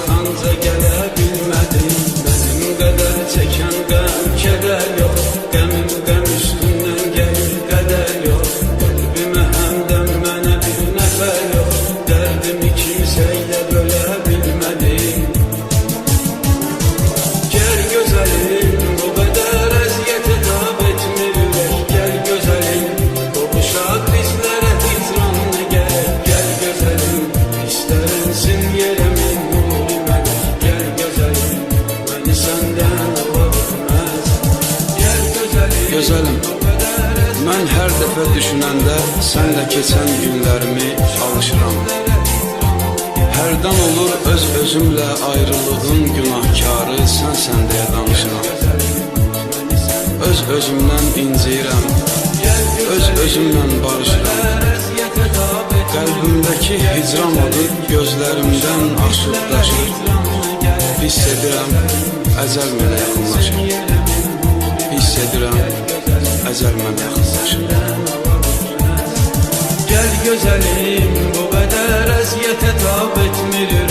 arxanca gələ bilmədim. Mənim qədər çəkən qəm, kədər yox. Qəmim qəm üstündən gəlir, qədər yox. Qəlbimə həmdən mənə bir nəfər yox. Dərdimi kimsə ilə bölə bilmədim. Gəl gözəlim, bu qədər əziyyətə tab etmir ürək. Gəl gözəlim, qovuşaq bizlərə hicranına gərək. Gəl gözəlim, istərənsin yerə min nuri mələk. Gəl gözəlim, məni səndən ala bilməz. Gəl gözəlim, Gözəlim, mən hər dəfə düşünəndə sən də keçən günlərimi alışıram. Hərdən olur öz-özümlə ayrılığın günahkarı sənsən deyə danışıram. Öz-özümdən inciyirəm, öz-özümlə barışıram. Qəlbimdəki hicran odu gözlərimdən aşıb daşır. Hiss edirəm, əcəl mənə yaxınlaşır. Hiss edirəm, əcəl mənə yaxınlaşır. gəl gözəlim, bu qədər əziyyətə tab etmir ürək.